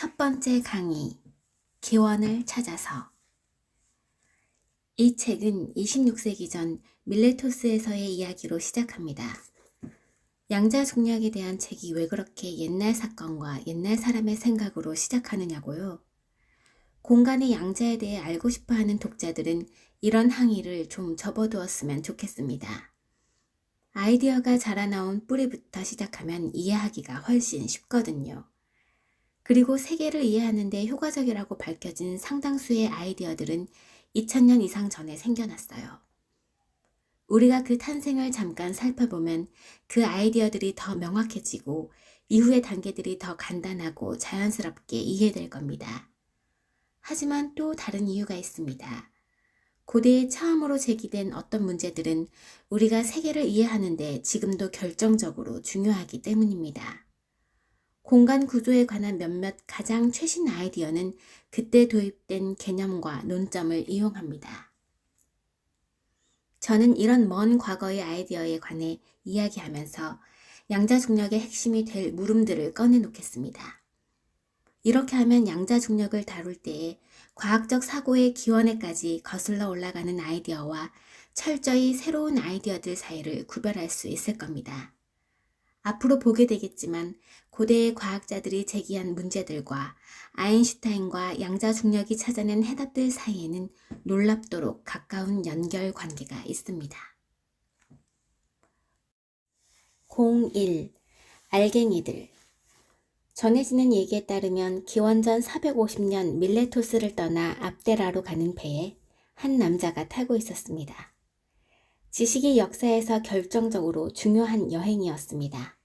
첫 번째 강의, 기원을 찾아서. 이 책은 26세기 전 밀레토스에서의 이야기로 시작합니다. 양자중력에 대한 책이 왜 그렇게 옛날 사건과 옛날 사람의 생각으로 시작하느냐고요? 공간의 양자에 대해 알고 싶어하는 독자들은 이런 항의를 좀 접어두었으면 좋겠습니다. 아이디어가 자라나온 뿌리부터 시작하면 이해하기가 훨씬 쉽거든요. 그리고 세계를 이해하는 데 효과적이라고 밝혀진 상당수의 아이디어들은 2000년 이상 전에 생겨났어요. 우리가 그 탄생을 잠깐 살펴보면 그 아이디어들이 더 명확해지고 이후의 단계들이 더 간단하고 자연스럽게 이해될 겁니다. 하지만 또 다른 이유가 있습니다. 고대에 처음으로 제기된 어떤 문제들은 우리가 세계를 이해하는 데 지금도 결정적으로 중요하기 때문입니다. 공간 구조에 관한 몇몇 가장 최신 아이디어는 그때 도입된 개념과 논점을 이용합니다. 저는 이런 먼 과거의 아이디어에 관해 이야기하면서 양자중력의 핵심이 될 물음들을 꺼내놓겠습니다. 이렇게 하면 양자중력을 다룰 때에 과학적 사고의 기원에까지 거슬러 올라가는 아이디어와 철저히 새로운 아이디어들 사이를 구별할 수 있을 겁니다. 앞으로 보게 되겠지만 고대의 과학자들이 제기한 문제들과 아인슈타인과 양자중력이 찾아낸 해답들 사이에는 놀랍도록 가까운 연결 관계가 있습니다. 01. 알갱이들. 전해지는 얘기에 따르면 기원전 450년 밀레토스를 떠나 압데라로 가는 배에 한 남자가 타고 있었습니다. 지식의 역사에서 결정적으로 중요한 여행이었습니다.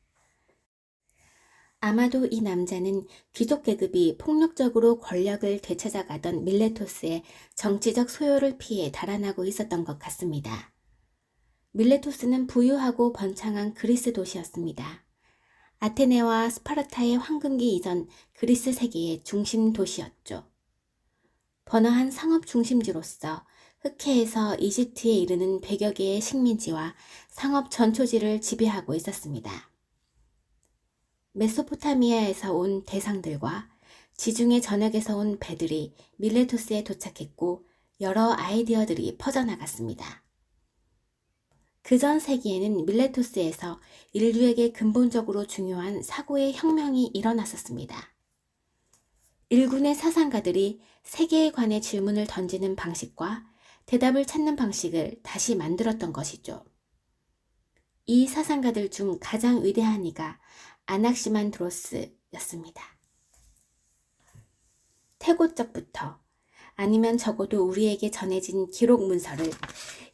아마도 이 남자는 귀족 계급이 폭력적으로 권력을 되찾아가던 밀레토스의 정치적 소요를 피해 달아나고 있었던 것 같습니다. 밀레토스는 부유하고 번창한 그리스 도시였습니다. 아테네와 스파르타의 황금기 이전 그리스 세계의 중심 도시였죠. 번화한 상업 중심지로서 흑해에서 이집트에 이르는 100여 개의 식민지와 상업 전초지를 지배하고 있었습니다. 메소포타미아에서 온 대상들과 지중해 전역에서 온 배들이 밀레토스에 도착했고 여러 아이디어들이 퍼져나갔습니다. 그전 세기에는 밀레토스에서 인류에게 근본적으로 중요한 사고의 혁명이 일어났었습니다. 일군의 사상가들이 세계에 관해 질문을 던지는 방식과 대답을 찾는 방식을 다시 만들었던 것이죠. 이 사상가들 중 가장 위대한 이가 아낙시만드로스였습니다. 태고적부터 아니면 적어도 우리에게 전해진 기록 문서를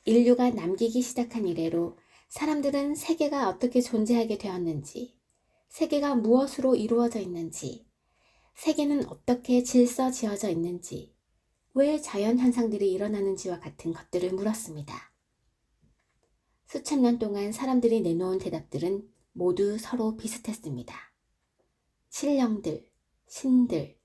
인류가 남기기 시작한 이래로 사람들은 세계가 어떻게 존재하게 되었는지, 세계가 무엇으로 이루어져 있는지, 세계는 어떻게 질서 지어져 있는지, 왜 자연 현상들이 일어나는지와 같은 것들을 물었습니다. 수천 년 동안 사람들이 내놓은 대답들은 모두 서로 비슷했습니다. 신령들, 신들,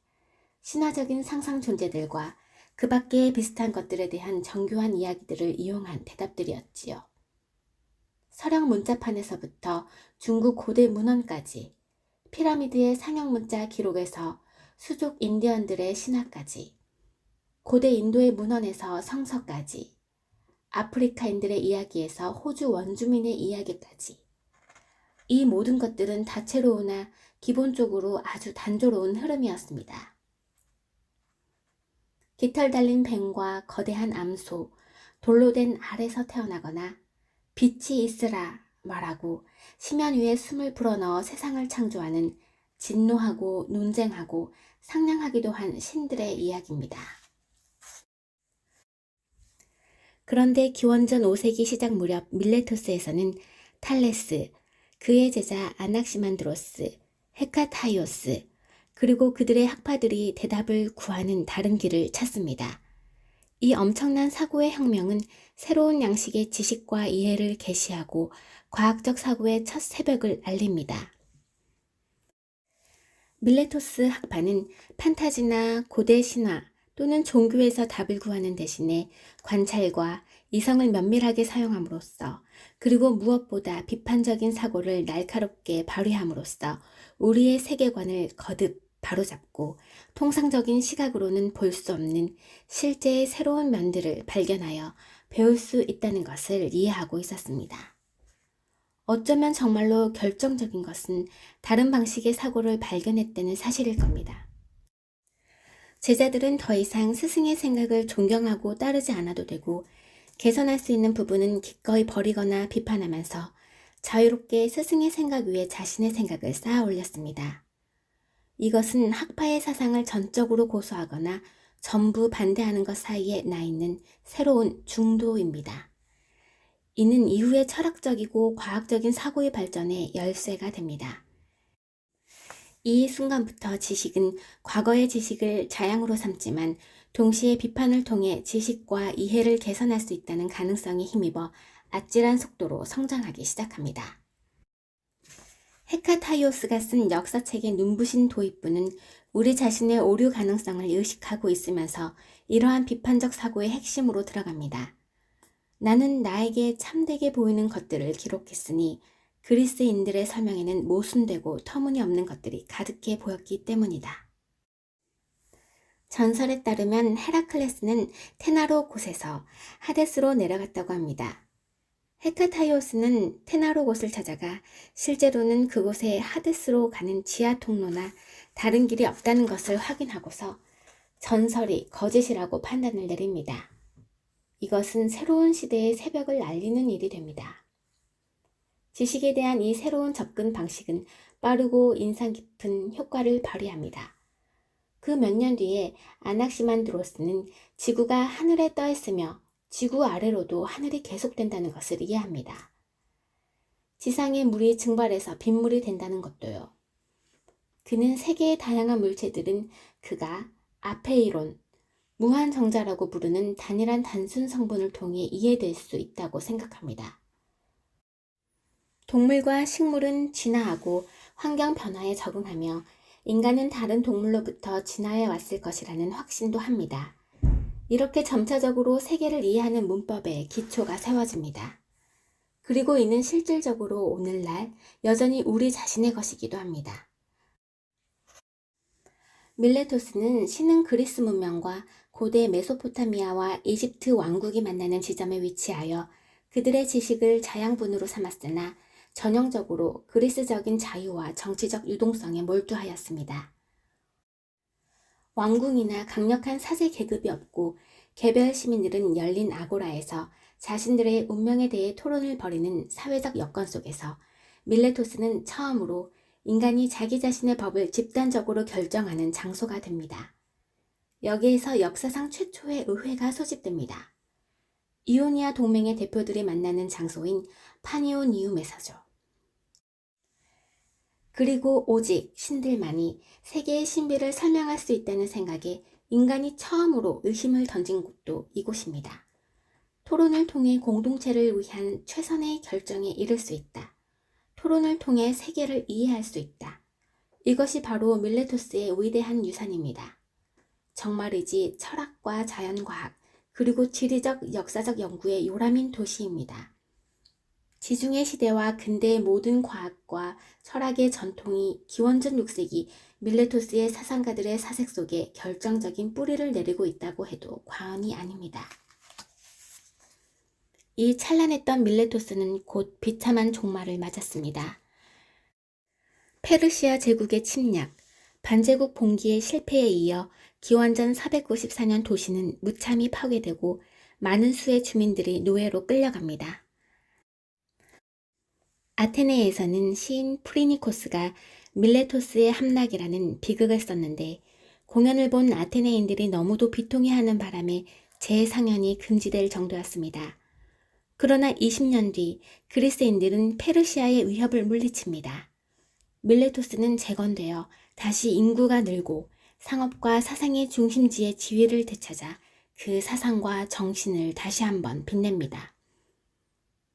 신화적인 상상 존재들과 그 밖의 비슷한 것들에 대한 정교한 이야기들을 이용한 대답들이었지요. 서양 문자판에서부터 중국 고대 문헌까지, 피라미드의 상형 문자 기록에서 수족 인디언들의 신화까지, 고대 인도의 문헌에서 성서까지, 아프리카인들의 이야기에서 호주 원주민의 이야기까지, 이 모든 것들은 다채로우나 기본적으로 아주 단조로운 흐름이었습니다. 깃털 달린 뱀과 거대한 암소, 돌로 된 알에서 태어나거나 빛이 있으라 말하고 심연 위에 숨을 불어넣어 세상을 창조하는 진노하고 논쟁하고 상냥하기도 한 신들의 이야기입니다. 그런데 기원전 5세기 시작 무렵 밀레토스에서는 탈레스, 그의 제자 아낙시만드로스, 헤카타이오스, 그리고 그들의 학파들이 대답을 구하는 다른 길을 찾습니다. 이 엄청난 사고의 혁명은 새로운 양식의 지식과 이해를 계시하고 과학적 사고의 첫 새벽을 알립니다. 밀레토스 학파는 판타지나 고대 신화 또는 종교에서 답을 구하는 대신에 관찰과 이성을 면밀하게 사용함으로써 그리고 무엇보다 비판적인 사고를 날카롭게 발휘함으로써 우리의 세계관을 거듭 바로잡고 통상적인 시각으로는 볼 수 없는 실제의 새로운 면들을 발견하여 배울 수 있다는 것을 이해하고 있었습니다. 어쩌면 정말로 결정적인 것은 다른 방식의 사고를 발견했다는 사실일 겁니다. 제자들은 더 이상 스승의 생각을 존경하고 따르지 않아도 되고 개선할 수 있는 부분은 기꺼이 버리거나 비판하면서 자유롭게 스승의 생각 위에 자신의 생각을 쌓아 올렸습니다. 이것은 학파의 사상을 전적으로 고수하거나 전부 반대하는 것 사이에 나 있는 새로운 중도입니다. 이는 이후의 철학적이고 과학적인 사고의 발전에 열쇠가 됩니다. 이 순간부터 지식은 과거의 지식을 자양으로 삼지만 동시에 비판을 통해 지식과 이해를 개선할 수 있다는 가능성에 힘입어 아찔한 속도로 성장하기 시작합니다. 헤카타이오스가 쓴 역사책의 눈부신 도입부는 우리 자신의 오류 가능성을 의식하고 있으면서 이러한 비판적 사고의 핵심으로 들어갑니다. 나는 나에게 참되게 보이는 것들을 기록했으니 그리스인들의 설명에는 모순되고 터무니없는 것들이 가득해 보였기 때문이다. 전설에 따르면 헤라클레스는 테나로 곳에서 하데스로 내려갔다고 합니다. 헤카타이오스는 테나로 곳을 찾아가 실제로는 그곳에 하데스로 가는 지하 통로나 다른 길이 없다는 것을 확인하고서 전설이 거짓이라고 판단을 내립니다. 이것은 새로운 시대의 새벽을 알리는 일이 됩니다. 지식에 대한 이 새로운 접근 방식은 빠르고 인상 깊은 효과를 발휘합니다. 그 몇 년 뒤에 아낙시만드로스는 지구가 하늘에 떠 있으며 지구 아래로도 하늘이 계속된다는 것을 이해합니다. 지상에 물이 증발해서 빗물이 된다는 것도요. 그는 세계의 다양한 물체들은 그가 아페이론, 무한정자라고 부르는 단일한 단순 성분을 통해 이해될 수 있다고 생각합니다. 동물과 식물은 진화하고 환경 변화에 적응하며 인간은 다른 동물로부터 진화해 왔을 것이라는 확신도 합니다. 이렇게 점차적으로 세계를 이해하는 문법에 기초가 세워집니다. 그리고 이는 실질적으로 오늘날 여전히 우리 자신의 것이기도 합니다. 밀레토스는 신흥 그리스 문명과 고대 메소포타미아와 이집트 왕국이 만나는 지점에 위치하여 그들의 지식을 자양분으로 삼았으나 전형적으로 그리스적인 자유와 정치적 유동성에 몰두하였습니다. 왕궁이나 강력한 사제 계급이 없고 개별 시민들은 열린 아고라에서 자신들의 운명에 대해 토론을 벌이는 사회적 여건 속에서 밀레토스는 처음으로 인간이 자기 자신의 법을 집단적으로 결정하는 장소가 됩니다. 여기에서 역사상 최초의 의회가 소집됩니다. 이오니아 동맹의 대표들이 만나는 장소인 파니오니움에서죠. 그리고 오직 신들만이 세계의 신비를 설명할 수 있다는 생각에 인간이 처음으로 의심을 던진 곳도 이곳입니다. 토론을 통해 공동체를 위한 최선의 결정에 이를 수 있다. 토론을 통해 세계를 이해할 수 있다. 이것이 바로 밀레토스의 위대한 유산입니다. 정말이지 철학과 자연과학 그리고 지리적 역사적 연구의 요람인 도시입니다. 지중해 시대와 근대의 모든 과학과 철학의 전통이 기원전 6세기 밀레토스의 사상가들의 사색 속에 결정적인 뿌리를 내리고 있다고 해도 과언이 아닙니다. 이 찬란했던 밀레토스는 곧 비참한 종말을 맞았습니다. 페르시아 제국의 침략, 반제국 봉기의 실패에 이어 기원전 494년 도시는 무참히 파괴되고 많은 수의 주민들이 노예로 끌려갑니다. 아테네에서는 시인 프리니코스가 밀레토스의 함락이라는 비극을 썼는데 공연을 본 아테네인들이 너무도 비통해하는 바람에 재상연이 금지될 정도였습니다. 그러나 20년 뒤 그리스인들은 페르시아의 위협을 물리칩니다. 밀레토스는 재건되어 다시 인구가 늘고 상업과 사상의 중심지의 지위를 되찾아 그 사상과 정신을 다시 한번 빛냅니다.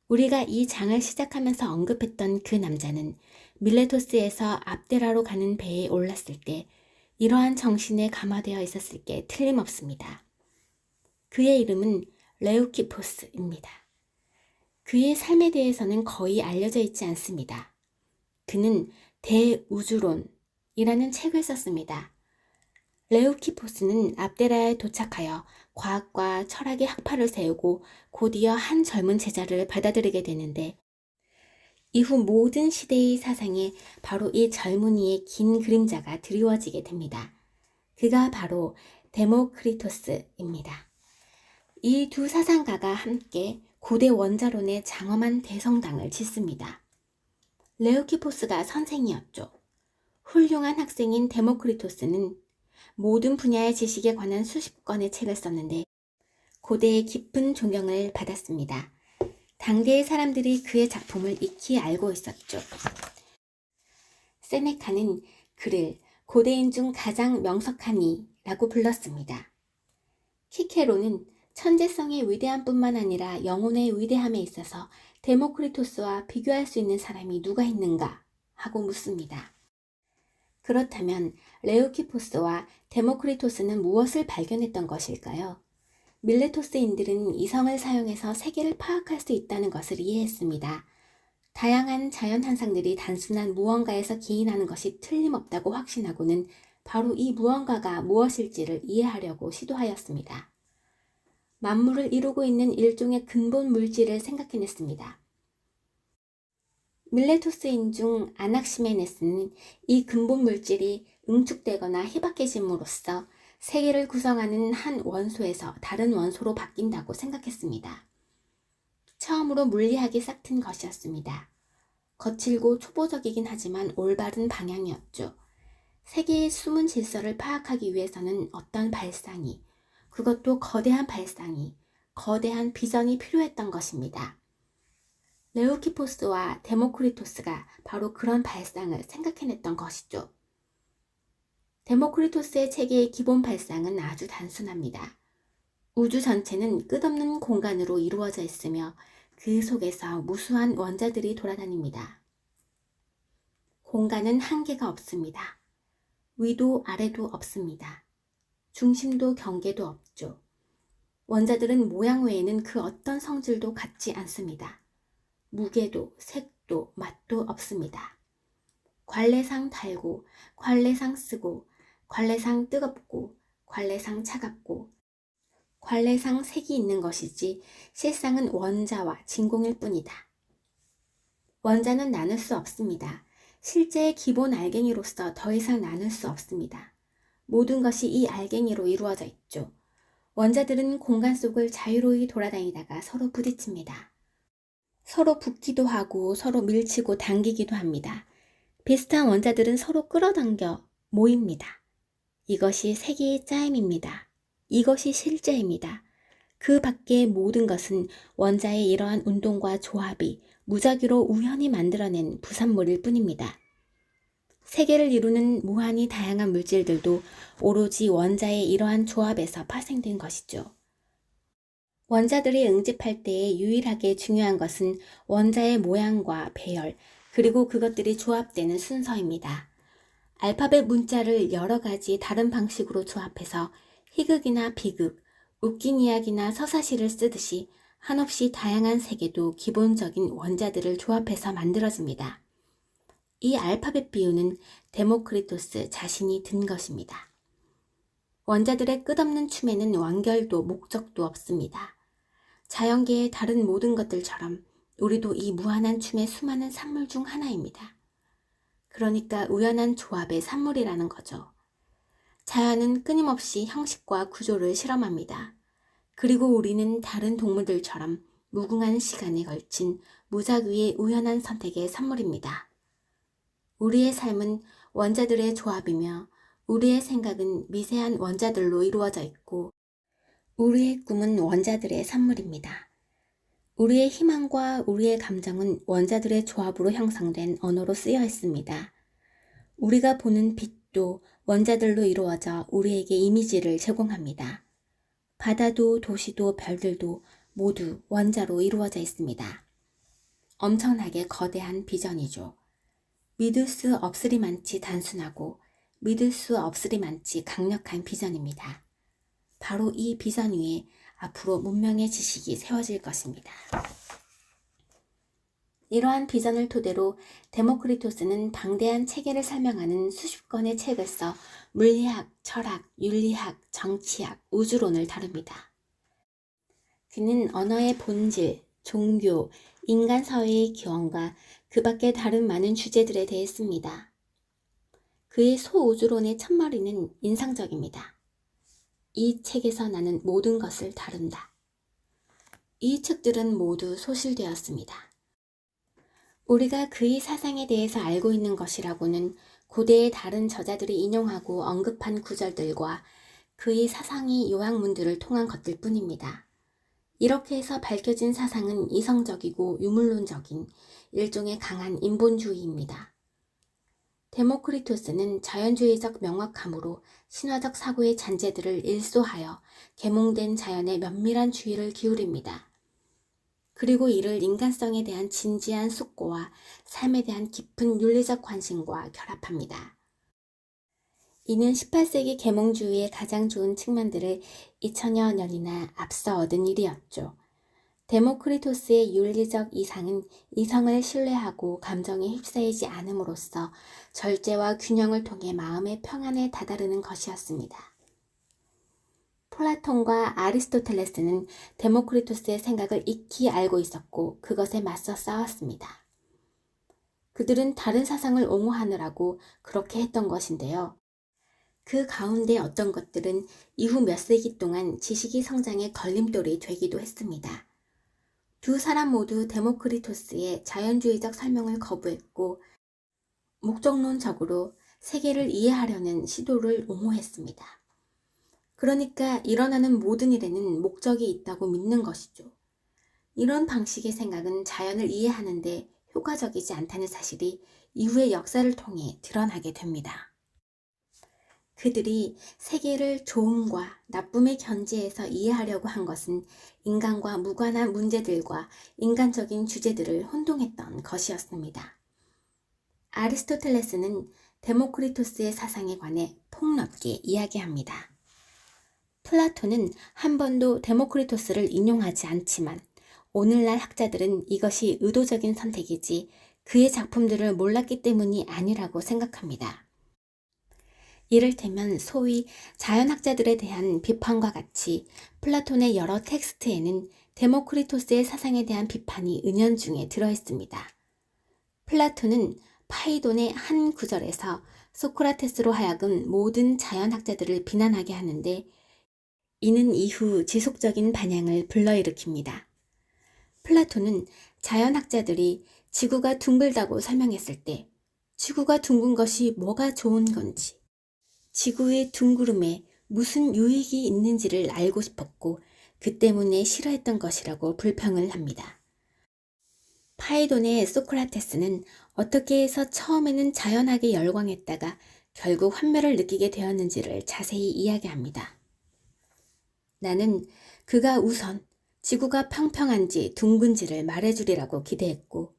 우리가 이 장을 시작하면서 언급했던 그 남자는 밀레토스에서 압데라로 가는 배에 올랐을 때 이러한 정신에 감화되어 있었을 게 틀림없습니다. 그의 이름은 레우키포스입니다. 그의 삶에 대해서는 거의 알려져 있지 않습니다. 그는 대우주론이라는 이라는 책을 썼습니다. 레우키포스는 압데라에 도착하여 과학과 철학의 학파를 세우고 곧이어 한 젊은 제자를 받아들이게 되는데 이후 모든 시대의 사상에 바로 이 젊은이의 긴 그림자가 드리워지게 됩니다. 그가 바로 데모크리토스입니다. 이 두 사상가가 함께 고대 원자론의 장엄한 대성당을 짓습니다. 레우키포스가 선생이었죠. 훌륭한 학생인 데모크리토스는 모든 분야의 지식에 관한 수십 권의 책을 썼는데 고대의 깊은 존경을 받았습니다. 당대의 사람들이 그의 작품을 익히 알고 있었죠. 세네카는 그를 고대인 중 가장 명석한 이라고 불렀습니다. 키케로는 천재성의 위대함뿐만 아니라 영혼의 위대함에 있어서 데모크리토스와 비교할 수 있는 사람이 누가 있는가 하고 묻습니다. 그렇다면 레우키포스와 데모크리토스는 무엇을 발견했던 것일까요? 밀레토스인들은 이성을 사용해서 세계를 파악할 수 있다는 것을 이해했습니다. 다양한 자연 현상들이 단순한 무언가에서 기인하는 것이 틀림없다고 확신하고는 바로 이 무언가가 무엇일지를 이해하려고 시도하였습니다. 만물을 이루고 있는 일종의 근본 물질을 생각해냈습니다. 밀레토스인 중 아낙시메네스는 이 근본 물질이 응축되거나 희박해짐으로써 세계를 구성하는 한 원소에서 다른 원소로 바뀐다고 생각했습니다. 처음으로 물리학이 싹튼 것이었습니다. 거칠고 초보적이긴 하지만 올바른 방향이었죠. 세계의 숨은 질서를 파악하기 위해서는 어떤 발상이, 그것도 거대한 발상이, 거대한 비전이 필요했던 것입니다. 레우키포스와 데모크리토스가 바로 그런 발상을 생각해냈던 것이죠. 데모크리토스의 체계의 기본 발상은 아주 단순합니다. 우주 전체는 끝없는 공간으로 이루어져 있으며 그 속에서 무수한 원자들이 돌아다닙니다. 공간은 한계가 없습니다. 위도 아래도 없습니다. 중심도 경계도 없죠. 원자들은 모양 외에는 그 어떤 성질도 같지 않습니다. 무게도 색도 맛도 없습니다. 관례상 달고, 관례상 쓰고, 관례상 뜨겁고, 관례상 차갑고, 관례상 색이 있는 것이지 실상은 원자와 진공일 뿐이다. 원자는 나눌 수 없습니다. 실제의 기본 알갱이로서 더 이상 나눌 수 없습니다. 모든 것이 이 알갱이로 이루어져 있죠. 원자들은 공간 속을 자유로이 돌아다니다가 서로 부딪힙니다. 서로 붙기도 하고 서로 밀치고 당기기도 합니다. 비슷한 원자들은 서로 끌어당겨 모입니다. 이것이 세계의 짜임입니다. 이것이 실제입니다. 그 밖의 모든 것은 원자의 이러한 운동과 조합이 무작위로 우연히 만들어낸 부산물일 뿐입니다. 세계를 이루는 무한히 다양한 물질들도 오로지 원자의 이러한 조합에서 파생된 것이죠. 원자들이 응집할 때에 유일하게 중요한 것은 원자의 모양과 배열, 그리고 그것들이 조합되는 순서입니다. 알파벳 문자를 여러 가지 다른 방식으로 조합해서 희극이나 비극, 웃긴 이야기나 서사시를 쓰듯이 한없이 다양한 세계도 기본적인 원자들을 조합해서 만들어집니다. 이 알파벳 비유는 데모크리토스 자신이 든 것입니다. 원자들의 끝없는 춤에는 완결도 목적도 없습니다. 자연계의 다른 모든 것들처럼 우리도 이 무한한 춤의 수많은 산물 중 하나입니다. 그러니까 우연한 조합의 산물이라는 거죠. 자연은 끊임없이 형식과 구조를 실험합니다. 그리고 우리는 다른 동물들처럼 무궁한 시간에 걸친 무작위의 우연한 선택의 산물입니다. 우리의 삶은 원자들의 조합이며 우리의 생각은 미세한 원자들로 이루어져 있고 우리의 꿈은 원자들의 산물입니다. 우리의 희망과 우리의 감정은 원자들의 조합으로 형성된 언어로 쓰여 있습니다. 우리가 보는 빛도 원자들로 이루어져 우리에게 이미지를 제공합니다. 바다도 도시도 별들도 모두 원자로 이루어져 있습니다. 엄청나게 거대한 비전이죠. 믿을 수 없으리만치 단순하고 믿을 수 없으리만치 강력한 비전입니다. 바로 이 비전 위에 앞으로 문명의 지식이 세워질 것입니다. 이러한 비전을 토대로 데모크리토스는 방대한 체계를 설명하는 수십 권의 책을 써 물리학, 철학, 윤리학, 정치학, 우주론을 다룹니다. 그는 언어의 본질, 종교, 인간 사회의 기원과 그 밖의 다른 많은 주제들에 대해 씁니다. 그의 소우주론의 첫머리는 인상적입니다. 이 책에서 나는 모든 것을 다룬다. 이 책들은 모두 소실되었습니다. 우리가 그의 사상에 대해서 알고 있는 것이라고는 고대의 다른 저자들이 인용하고 언급한 구절들과 그의 사상의 요약문들을 통한 것들 뿐입니다. 이렇게 해서 밝혀진 사상은 이성적이고 유물론적인 일종의 강한 인본주의입니다. 데모크리토스는 자연주의적 명확함으로 신화적 사고의 잔재들을 일소하여 계몽된 자연에 면밀한 주의를 기울입니다. 그리고 이를 인간성에 대한 진지한 숙고와 삶에 대한 깊은 윤리적 관심과 결합합니다. 이는 18세기 계몽주의의 가장 좋은 측면들을 2000여 년이나 앞서 얻은 일이었죠. 데모크리토스의 윤리적 이상은 이성을 신뢰하고 감정에 휩싸이지 않음으로써 절제와 균형을 통해 마음의 평안에 다다르는 것이었습니다. 플라톤과 아리스토텔레스는 데모크리토스의 생각을 익히 알고 있었고 그것에 맞서 싸웠습니다. 그들은 다른 사상을 옹호하느라고 그렇게 했던 것인데요. 그 가운데 어떤 것들은 이후 몇 세기 동안 지식의 성장의 걸림돌이 되기도 했습니다. 두 사람 모두 데모크리토스의 자연주의적 설명을 거부했고 목적론적으로 세계를 이해하려는 시도를 옹호했습니다. 그러니까 일어나는 모든 일에는 목적이 있다고 믿는 것이죠. 이런 방식의 생각은 자연을 이해하는 데 효과적이지 않다는 사실이 이후의 역사를 통해 드러나게 됩니다. 그들이 세계를 좋음과 나쁨의 견지에서 이해하려고 한 것은 인간과 무관한 문제들과 인간적인 주제들을 혼동했던 것이었습니다. 아리스토텔레스는 데모크리토스의 사상에 관해 폭넓게 이야기합니다. 플라톤은 한 번도 데모크리토스를 인용하지 않지만 오늘날 학자들은 이것이 의도적인 선택이지 그의 작품들을 몰랐기 때문이 아니라고 생각합니다. 이를테면 소위 자연학자들에 대한 비판과 같이 플라톤의 여러 텍스트에는 데모크리토스의 사상에 대한 비판이 은연중에 들어있습니다. 플라톤은 파이돈의 한 구절에서 소크라테스로 하여금 모든 자연학자들을 비난하게 하는데 이는 이후 지속적인 반향을 불러일으킵니다. 플라톤은 자연학자들이 지구가 둥글다고 설명했을 때 지구가 둥근 것이 뭐가 좋은 건지 지구의 둥구름에 무슨 유익이 있는지를 알고 싶었고 그 때문에 싫어했던 것이라고 불평을 합니다. 파이돈의 소크라테스는 어떻게 해서 처음에는 자연학에 열광했다가 결국 환멸을 느끼게 되었는지를 자세히 이야기합니다. 나는 그가 우선 지구가 평평한지 둥근지를 말해주리라고 기대했고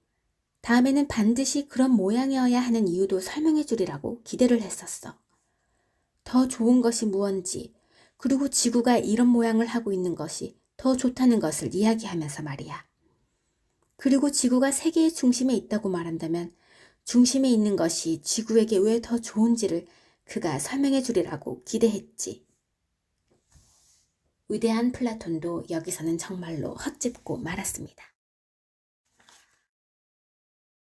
다음에는 반드시 그런 모양이어야 하는 이유도 설명해주리라고 기대를 했었어. 더 좋은 것이 무언지 그리고 지구가 이런 모양을 하고 있는 것이 더 좋다는 것을 이야기하면서 말이야. 그리고 지구가 세계의 중심에 있다고 말한다면 중심에 있는 것이 지구에게 왜 더 좋은지를 그가 설명해 주리라고 기대했지. 위대한 플라톤도 여기서는 정말로 헛짚고 말았습니다.